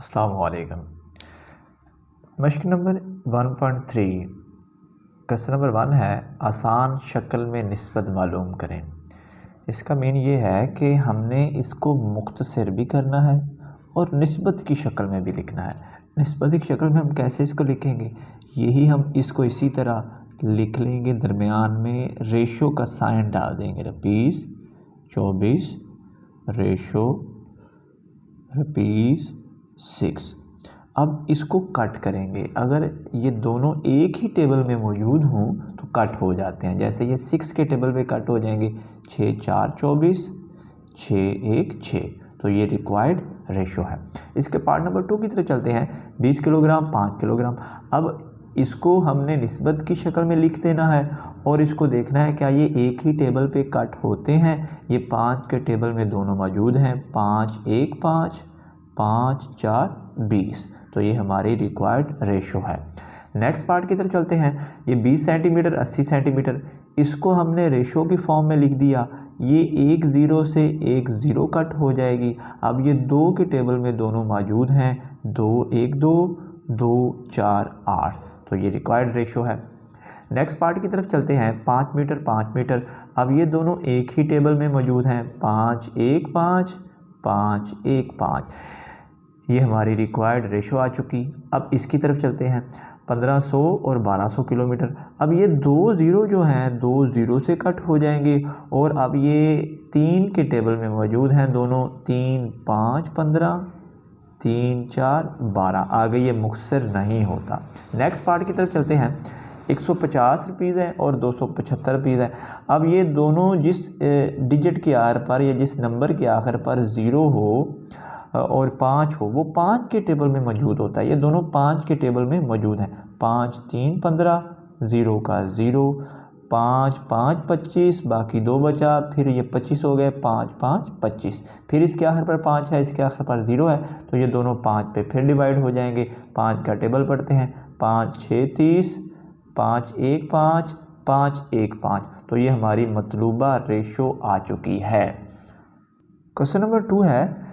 अस्सलाम वालेकुम। मश्क number 1.3 question number 1 है आसान शक्ल में निस्बत मालूम करें। इसका मीन ये है कि हमने इसको मुख्तसर भी करना है और निस्बत की शक्ल में भी लिखना है। निस्बत की शक्ल में हम कैसे इसको लिखेंगे, यही हम इसको इसी तरह लिख लेंगे। दरमियान में रेशो का साइन डाल देंगे, रुपीस 24 रेशो रुपीस 6। अब इसको कट करेंगे। अगर ये दोनों एक ही टेबल में मौजूद हों तो कट हो जाते हैं। जैसे ये 6 के टेबल पे कट हो जाएंगे, 6 4 24, 6 1 6। तो ये रिक्वायर्ड रेशो है। इसके पार्ट नंबर 2 की तरफ चलते हैं। 20 किलोग्राम 5 किलोग्राम। अब इसको हमने निस्बत की शक्ल में लिख देना है और इसको देखना है क्या ये एक ही टेबल पे कट होते हैं। ये 5 के टेबल में दोनों मौजूद हैं, 5 1 5 5 4 20। तो ये हमारी रिक्वायर्ड रेशो है। नेक्स्ट पार्ट की तरफ चलते हैं। ये 20 सेंटीमीटर 80 सेंटीमीटर, इसको हमने रेशो की फॉर्म में लिख दिया। ये 1 0 से 1 0 कट हो जाएगी। अब ये 2 के टेबल में दोनों मौजूद हैं, 2 1 2 2 4 8। तो ये रिक्वायर्ड रेशो है। नेक्स्ट पार्ट की तरफ चलते हैं। 5 मीटर 5 मीटर। अब ये दोनों एक ही टेबल में मौजूद हैं, 5 1 5 5 1 5। ये हमारी रिक्वायर्ड रेशो आ चुकी। अब इसकी तरफ चलते हैं। 1500 और 1200 किलोमीटर। अब ये 2 0 जो हैं 2 0 से कट हो जाएंगे और अब ये 3 के टेबल में मौजूद हैं दोनों, 3 5 15 3 4 12। आगे ये मुख्तसर नहीं होता। नेक्स्ट पार्ट की तरफ चलते हैं। 150 रुपीज़ है और 275 रुपीज़ है। अब ये दोनों जिस डिजिट के आखिर पर या जिस नंबर के आखिर पर 0 हो और 5 हो, वो 5 के टेबल में मौजूद होता है। ये दोनों 5 के टेबल में मौजूद हैं। 5 3 15 0 का 0, 5 5 25, बाकी 2 बचा, फिर ये 25 हो गए, 5 5 25। फिर इसके आखिर पर 5 है, इसके आखिर पर 0 है, तो ये दोनों 5 पे फिर डिवाइड हो जाएंगे। 5 का टेबल पढ़ते हैं, 5 6 30, 5 1 5 5 1 5। तो ये हमारी मतलूबा रेशो आ चुकी है। क्वेश्चन नंबर 2 है,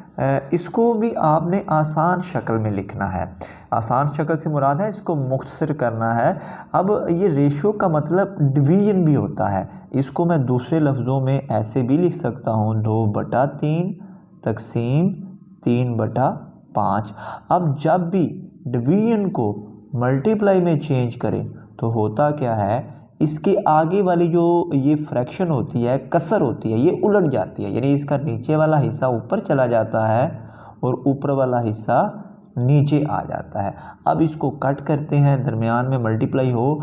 इसको भी आपने आसान शक्ल में लिखना है। आसान शक्ल से मुराद है इसको मुख्तसर करना है। अब ये रेशो का मतलब डिवीजन भी होता है। इसको मैं दूसरे लफ्ज़ों में ऐसे भी लिख सकता हूँ, 2/3 तकसीम 3/5। अब जब भी डिवीजन को मल्टीप्लाई में चेंज करें तो होता क्या है, इसके आगे वाली जो ये फ्रैक्शन होती है, कसर होती है, ये उलट जाती है। यानी इसका नीचे वाला हिस्सा ऊपर चला जाता है और ऊपर वाला हिस्सा नीचे आ जाता है। अब इसको कट करते हैं, दरमियान में मल्टीप्लाई हो,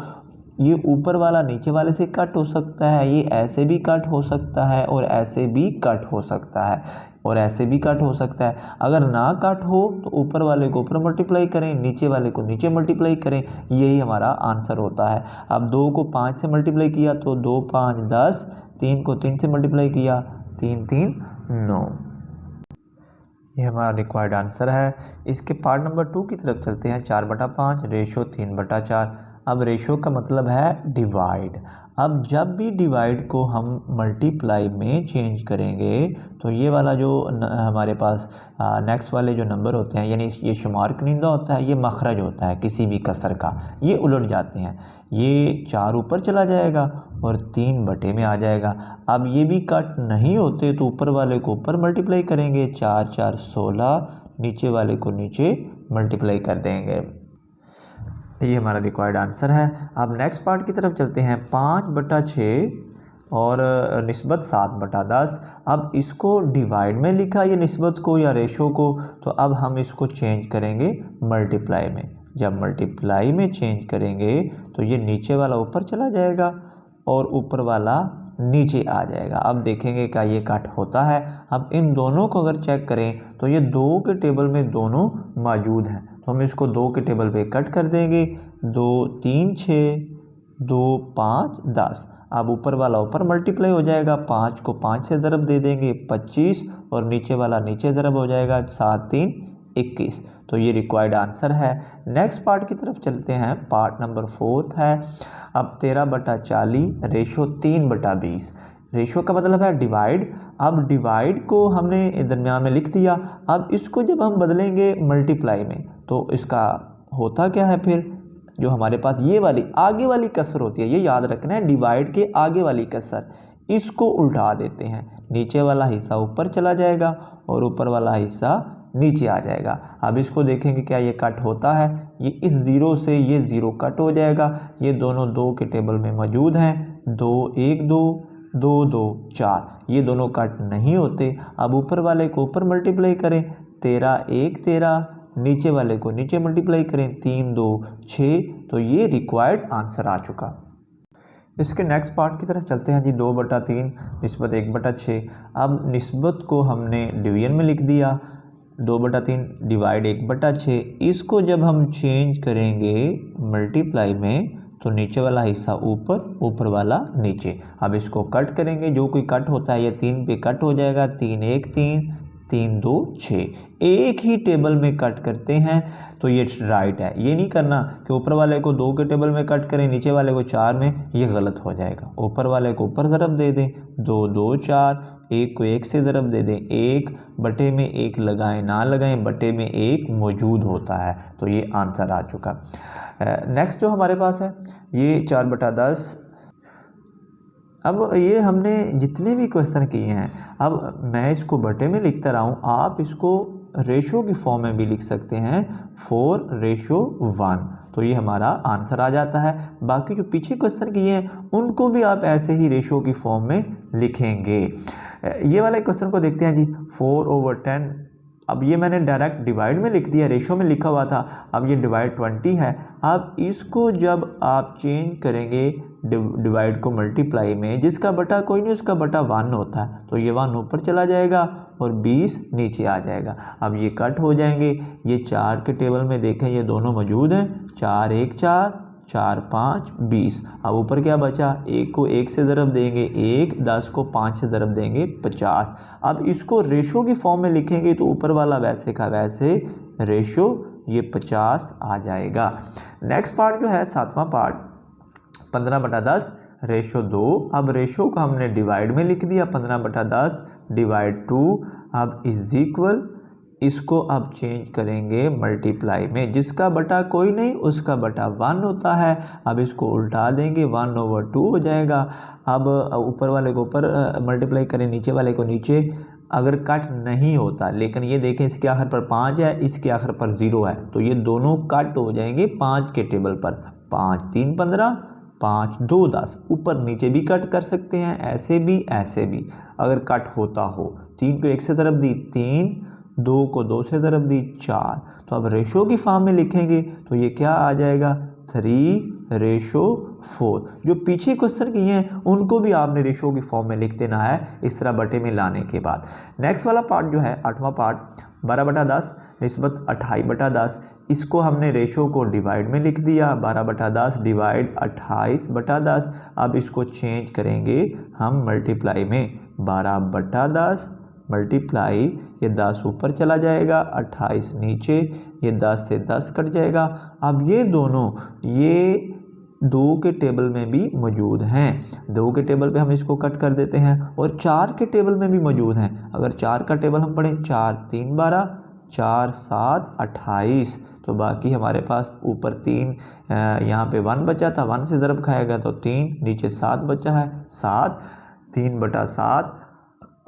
ये ऊपर वाला नीचे वाले से कट हो सकता है, ये ऐसे भी कट हो सकता है और ऐसे भी कट हो सकता है और ऐसे भी कट हो सकता है। अगर ना कट हो तो ऊपर वाले को ऊपर मल्टीप्लाई करें, नीचे वाले को नीचे मल्टीप्लाई करें, यही हमारा आंसर होता है। अब 2 को 5 से मल्टीप्लाई किया तो 2 5 10, 3 को 3 से मल्टीप्लाई किया 3 3 9। ये हमारा रिक्वायर्ड आंसर है। इसके पार्ट नंबर 2 की तरफ चलते हैं। 4/5 रेशो 3/4। अब रेशो का मतलब है डिवाइड। अब जब भी डिवाइड को हम मल्टीप्लाई में चेंज करेंगे तो ये वाला जो हमारे पास नेक्स्ट वाले जो नंबर होते हैं, यानी ये शुमार कनिंदा होता है, ये मखरज होता है किसी भी कसर का, ये उलट जाते हैं। ये 4 ऊपर चला जाएगा और 3 बटे में आ जाएगा। अब ये भी कट नहीं होते तो ऊपर वाले को ऊपर मल्टीप्लाई करेंगे, 4 4 16, नीचे वाले को नीचे मल्टीप्लाई कर देंगे। ये हमारा रिक्वायर्ड आंसर है। अब नेक्स्ट पार्ट की तरफ चलते हैं। 5/6 और निस्बत 7/10। अब इसको डिवाइड में लिखा ये निस्बत को या रेशो को, तो अब हम इसको चेंज करेंगे मल्टीप्लाई में। जब मल्टीप्लाई में चेंज करेंगे तो ये नीचे वाला ऊपर चला जाएगा और ऊपर वाला नीचे आ जाएगा। अब देखेंगे क्या ये कट होता है। अब इन दोनों को अगर चेक करें तो ये 2 के टेबल में दोनों मौजूद हैं, तो हम इसको 2 के टेबल पे कट कर देंगे। 2 3 6 2 5 10। अब ऊपर वाला ऊपर मल्टीप्लाई हो जाएगा, 5 को 5 से ज़रब दे देंगे 25 और नीचे वाला नीचे ज़रब हो जाएगा 7 3 21। तो ये रिक्वायर्ड आंसर है। नेक्स्ट पार्ट की तरफ चलते हैं। पार्ट नंबर 4 है। अब 13/40 रेशो 3/20। रेशो का मतलब है डिवाइड। अब डिवाइड को हमने दरमियान में लिख दिया। अब इसको जब हम बदलेंगे मल्टीप्लाई में तो इसका होता क्या है, फिर जो हमारे पास ये वाली आगे वाली कसर होती है, ये याद रखना है, डिवाइड के आगे वाली कसर, इसको उल्टा देते हैं। नीचे वाला हिस्सा ऊपर चला जाएगा और ऊपर वाला हिस्सा नीचे आ जाएगा। अब इसको देखेंगे क्या ये कट होता है, ये इस ज़ीरो से ये ज़ीरो कट हो जाएगा। ये दोनों 2 के टेबल में मौजूद हैं, 2 1 2 2 2 4, ये दोनों कट नहीं होते। अब ऊपर वाले को ऊपर मल्टीप्लाई करें, 13 1 13, नीचे वाले को नीचे मल्टीप्लाई करें, 3 2 6, तो ये रिक्वायर्ड आंसर आ चुका। इसके नेक्स्ट पार्ट की तरफ चलते हैं जी। 2/3 निस्बत 1/6। अब निस्बत को हमने डिवीजन में लिख दिया, 2/3 डिवाइड 1/6। इसको जब हम चेंज करेंगे मल्टीप्लाई में तो नीचे वाला हिस्सा ऊपर, ऊपर वाला नीचे। अब इसको कट करेंगे, जो कोई कट होता है ये 3 पे कट हो जाएगा, 3 1 3 3 2 6। एक ही टेबल में कट करते हैं तो ये राइट है। ये नहीं करना कि ऊपर वाले को 2 के टेबल में कट करें, नीचे वाले को 4 में, ये गलत हो जाएगा। ऊपर वाले को ऊपर ज़रब दे दें, 2 2 4, 1 को 1 से ज़रब दे दें, 1 बटे में 1 लगाएं ना लगाएं, बटे में 1 मौजूद होता है, तो ये आंसर आ चुका। नेक्स्ट जो हमारे पास है ये 4/10। अब ये हमने जितने भी क्वेश्चन किए हैं, अब मैं इसको बटे में लिखता रहा हूँ, आप इसको रेशो की फॉर्म में भी लिख सकते हैं, 4:1, तो ये हमारा आंसर आ जाता है। बाकी जो पीछे क्वेश्चन किए हैं उनको भी आप ऐसे ही रेशो की फॉर्म में लिखेंगे। ये वाले क्वेश्चन को देखते हैं जी। 4/10, अब ये मैंने डायरेक्ट डिवाइड में लिख दिया, रेशो में लिखा हुआ था, अब ये डिवाइड 20 है। अब इसको जब आप चेंज करेंगे डिवाइड को मल्टीप्लाई में, जिसका बटा कोई नहीं उसका बटा 1 होता है, तो ये 1 ऊपर चला जाएगा और 20 नीचे आ जाएगा। अब ये कट हो जाएंगे। ये 4 के टेबल में देखें ये दोनों मौजूद हैं, 4 1 4 4 5 20। अब ऊपर क्या बचा, 1 को 1 से ज़रब देंगे 1, 10 को 5 से ज़रब देंगे 50। अब इसको रेशो की फॉर्म में लिखेंगे तो ऊपर वाला वैसे का वैसे रेशो ये 50 आ जाएगा। नेक्स्ट पार्ट जो है 7वां पार्ट, 15/10 रेशो 2। अब रेशो को हमने डिवाइड में लिख दिया, 15/10 डिवाइड 2। अब इज इक्वल, इसको अब चेंज करेंगे मल्टीप्लाई में, जिसका बटा कोई नहीं उसका बटा 1 होता है। अब इसको उल्टा देंगे, 1/2 हो जाएगा। अब ऊपर वाले को ऊपर मल्टीप्लाई करें, नीचे वाले को नीचे। अगर कट नहीं होता, लेकिन ये देखें इसके आखिर पर 5 है, इसके आखिर पर 0 है, तो ये दोनों कट हो जाएंगे 5 के टेबल पर। 5 3 15, 5 2 10। ऊपर नीचे भी कट कर सकते हैं, ऐसे भी ऐसे भी, अगर कट होता हो। 3 को 1 से ज़रब दी 3, 2 को 2 से ज़रब दी 4। तो अब रेशो की फॉर्म में लिखेंगे तो ये क्या आ जाएगा, 3:4। जो पीछे क्वेश्चन किए हैं उनको भी आपने रेशो की फॉर्म में लिख देना है, इस तरह बटे में लाने के बाद। नेक्स्ट वाला पार्ट जो है 8वां पार्ट, 12/10 निस्बत 28/10। इसको हमने रेशो को डिवाइड में लिख दिया, 12/10 डिवाइड 28/10। अब इसको चेंज करेंगे हम मल्टीप्लाई में, 12/10 मल्टीप्लाई, ये 10 ऊपर चला जाएगा, 28 नीचे, ये 10 से 10 कट जाएगा। अब ये दोनों ये 2 के टेबल में भी मौजूद हैं, 2 के टेबल पे हम इसको कट कर देते हैं, और 4 के टेबल में भी मौजूद हैं। अगर 4 का टेबल हम पढ़ें, 4 3 12, 4 7 28, तो बाकी हमारे पास ऊपर 3, यहाँ पे 1 बचा था, 1 से ज़रब खाएगा तो 3, नीचे 7 बचा है, 7, 3/7।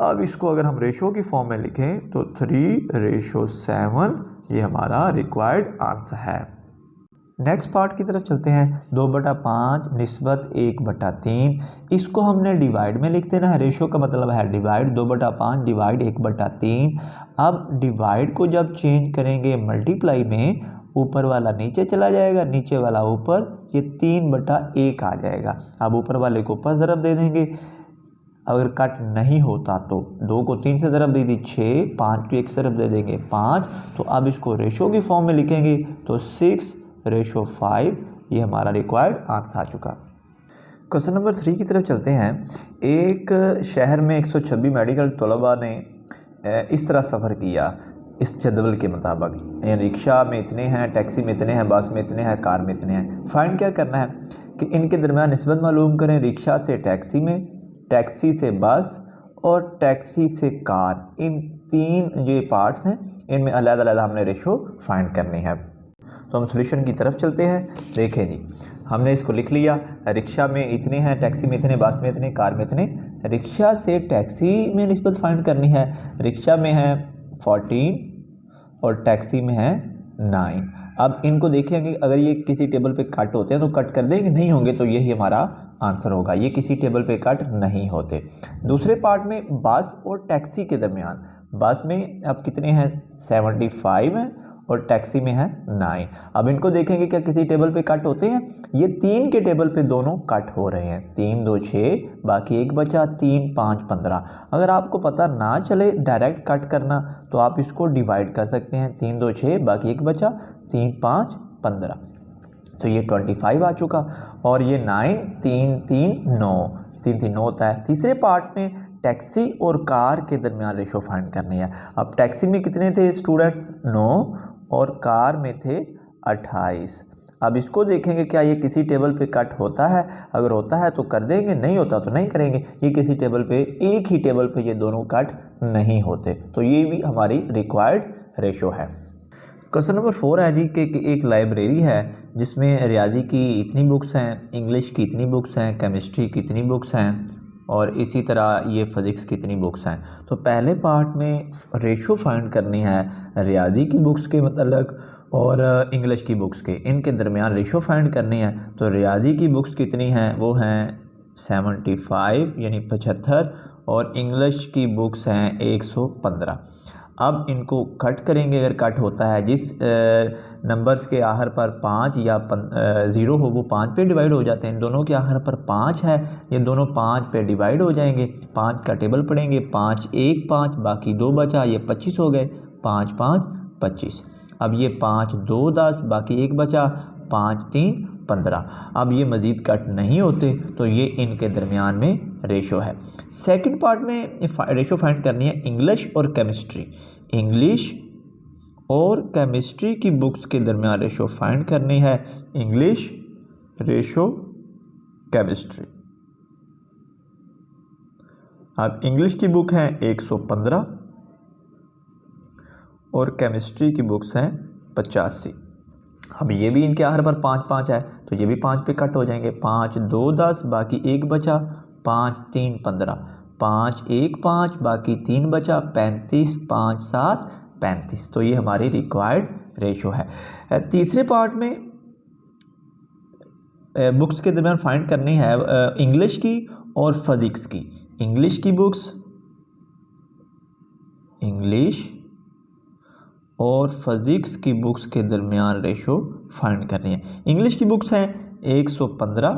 अब इसको अगर हम रेशो की फॉर्म में लिखें तो 3:7, ये हमारा रिक्वायर्ड आंसर है। नेक्स्ट पार्ट की तरफ चलते हैं, 2/5 निस्बत 1/3। इसको हमने डिवाइड में लिख देना है, रेशो का मतलब है डिवाइड, 2/5 डिवाइड 1/3। अब डिवाइड को जब चेंज करेंगे मल्टीप्लाई में, ऊपर वाला नीचे चला जाएगा, नीचे वाला ऊपर, ये 3/1 आ जाएगा। अब ऊपर वाले को ऊपर ज़रब दे देंगे, अगर कट नहीं होता तो 2 को 3 से ज़रब दे दी 6, 5 को 1 से ज़रब दे देंगे 5। तो अब इसको रेशो की फॉर्म में लिखेंगे तो 6:5, ये हमारा रिक्वायर्ड आंसर आ चुका। क्वेश्चन नंबर 3 की तरफ चलते हैं। एक शहर में 126 मेडिकल तलबा ने इस तरह सफ़र किया, इस जदवल के मुताबिक, रिक्शा में इतने हैं, टैक्सी में इतने हैं, बस में इतने हैं, कार में इतने हैं। फाइंड क्या करना है कि इनके दरमियान निस्बत मालूम करें, रिक्शा से टैक्सी में, टैक्सी से बस और टैक्सी से कार, इन तीन ये पार्ट्स हैं, इनमें अलग अलग हमने रेशो फाइंड करनी है। तो हम सॉल्यूशन की तरफ चलते हैं। देखें जी, हमने इसको लिख लिया, रिक्शा में इतने हैं, टैक्सी में इतने, बस में इतने, कार में इतने। रिक्शा से टैक्सी में निस्बत फाइंड करनी है। रिक्शा में है 14 और टैक्सी में है 9। अब इनको देखेंगे, अगर ये किसी टेबल पे कट होते हैं तो कट कर देंगे, नहीं होंगे तो यही हमारा आंसर होगा। ये किसी टेबल पे कट नहीं होते। दूसरे पार्ट में बस और टैक्सी के दरमियान, बस में अब कितने हैं 75 हैं और टैक्सी में है 9। अब इनको देखेंगे क्या किसी टेबल पे कट होते हैं। ये 3 के टेबल पे दोनों कट हो रहे हैं। 3 2 6 बाकी 1 बचा, 3 5 15। अगर आपको पता ना चले डायरेक्ट कट करना तो आप इसको डिवाइड कर सकते हैं। 3 2 6 बाकी 1 बचा, 3 5 15, तो ये 25 आ चुका। और ये 9 3 3 9, 3 3 9 होता है। तीसरे पार्ट में टैक्सी और कार के दरमियान रेशो फाइंड करनी है। अब टैक्सी में कितने थे स्टूडेंट 9 और कार में थे 28। अब इसको देखेंगे क्या ये किसी टेबल पे कट होता है। अगर होता है तो कर देंगे, नहीं होता तो नहीं करेंगे। ये किसी टेबल पे, एक ही टेबल पे ये दोनों कट नहीं होते, तो ये भी हमारी रिक्वायर्ड रेशो है। क्वेश्चन नंबर 4 है जी कि एक लाइब्रेरी है जिसमें रियाजी की इतनी बुक्स हैं, इंग्लिश की इतनी बुक्स हैं, केमिस्ट्री की इतनी बुक्स हैं और इसी तरह ये फिज़िक्स की इतनी बुक्स हैं। तो पहले पार्ट में रेशो फाइंड करनी है रियाजी की बुक्स के मतलब और इंग्लिश की बुक्स के, इनके दरमियान रेशो फाइंड करनी है। तो रियाजी की बुक्स कितनी हैं, वो हैं 75 यानी 75 और इंग्लिश की बुक्स हैं 115। अब इनको कट करेंगे। अगर कट होता है, जिस नंबर्स के आखिर पर 5 या 0 हो वो 5 पे डिवाइड हो जाते हैं। इन दोनों के आखिर पर 5 है, ये दोनों 5 पे डिवाइड हो जाएंगे। 5 का टेबल पढ़ेंगे, 5 1 5 बाकी 2 बचा, ये 25 हो गए। 5 5 25। अब ये 5 2 10 बाकी 1 बचा, 5 3 15। अब ये मज़ीद कट नहीं होते, तो ये इनके दरमियान में रेशो है। सेकंड पार्ट में रेशो फाइंड करनी है इंग्लिश और केमिस्ट्री। इंग्लिश और केमिस्ट्री की बुक्स के दरमियान रेशो फाइंड करनी है। English ratio chemistry. अब इंग्लिश की बुक है 115 और केमिस्ट्री की बुक्स हैं 85। अब ये भी इनके आखिर पर 5 5 है, तो ये भी 5 पे कट हो जाएंगे। 5 2 10 बाकी 1 बचा, 5 3 15, 5 1 5 बाकी 3 बचा, 35 5 7 35। तो ये हमारी रिक्वायर्ड रेशो है। तीसरे पार्ट में बुक्स के दरमियान फाइंड करनी है इंग्लिश की और फिज़िक्स की। इंग्लिश की बुक्स, इंग्लिश और फिज़िक्स की बुक्स के दरमियान रेशो फाइंड करनी है। इंग्लिश की बुक्स हैं 115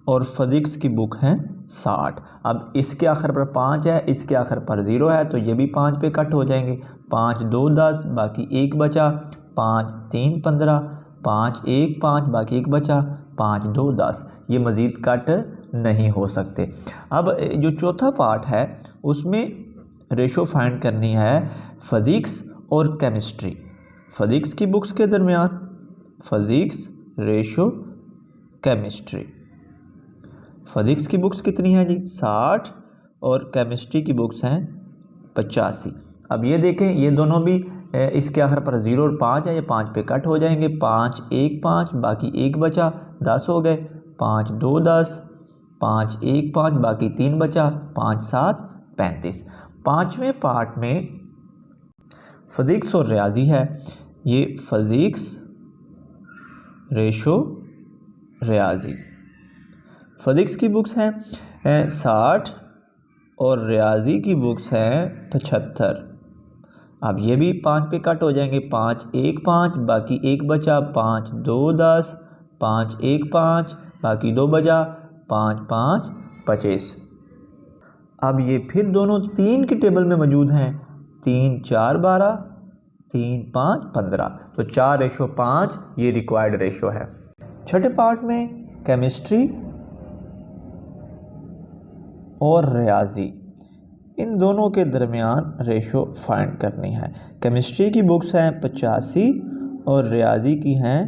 और फिज़िक्स की बुक हैं 60। अब इसके आखिर पर 5 है, इसके आखिर पर 0 है, तो ये भी 5 पे कट हो जाएंगे। 5 2 10 बाकी 1 बचा, 5 3 15, 5 1 5 बाकी 1 बचा, 5 2 10। ये मज़ीद कट नहीं हो सकते। अब जो चौथा पार्ट है उसमें रेशो फाइंड करनी है फिज़िक्स और केमिस्ट्री। फिज़िक्स की बुक्स के दरमियान, फिज़िक्स रेशो केमिस्ट्री। फिज़िक्स की बुक्स कितनी हैं जी 60 और केमिस्ट्री की बुक्स हैं 85। अब ये देखें, ये दोनों भी इसके आखिर पर 0 और 5 है, ये 5 पे कट हो जाएंगे। 5 1 5 बाकी 1 बचा, 10 हो गए। 5 2 10, 5 1 5 बाकी 3 बचा, 5 7 35। पांचवें पार्ट में फिज़िक्स और रियाजी है। ये फिज़िक्स रेशो रियाजी। फिज़िक्स की बुक्स हैं 60 और रियाजी की बुक्स हैं 75। अब ये भी 5 पे कट हो जाएंगे। 5 1 5 बाकी 1 बचा, 5 2 10, 5 1 5 बाकी 2 बचा, 5 5 25। अब ये फिर दोनों 3 के टेबल में मौजूद हैं। 3 4 12, 3 5 15, तो 4 रेशो 5 ये रिक्वायर्ड रेशो है। छठे पार्ट में केमिस्ट्री और रियाजी, इन दोनों के दरमियान रेशो फाइंड करनी है। केमिस्ट्री की बुक्स हैं 85 और रियाजी की हैं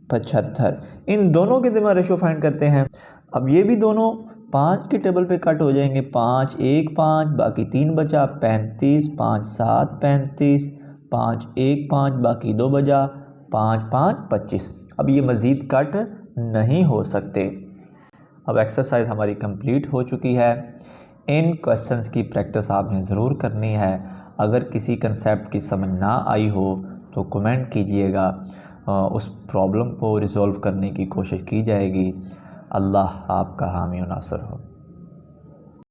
75। इन दोनों के दरमियान रेशो फाइंड करते हैं। अब ये भी दोनों 5 के टेबल पे कट हो जाएंगे, 5 1 5 बाकी 3 बचा 35, 5 7 35, 5 1 5 बाकी 2 बचा 5 5 25। अब ये मज़ीद कट नहीं हो सकते। अब एक्सरसाइज हमारी कंप्लीट हो चुकी है। इन क्वेश्चंस की प्रैक्टिस आपने ज़रूर करनी है। अगर किसी कंसेप्ट की समझ ना आई हो तो कमेंट कीजिएगा, उस प्रॉब्लम को रिज़ॉल्व करने की कोशिश की जाएगी। अल्लाह आपका हामी व नासर हो।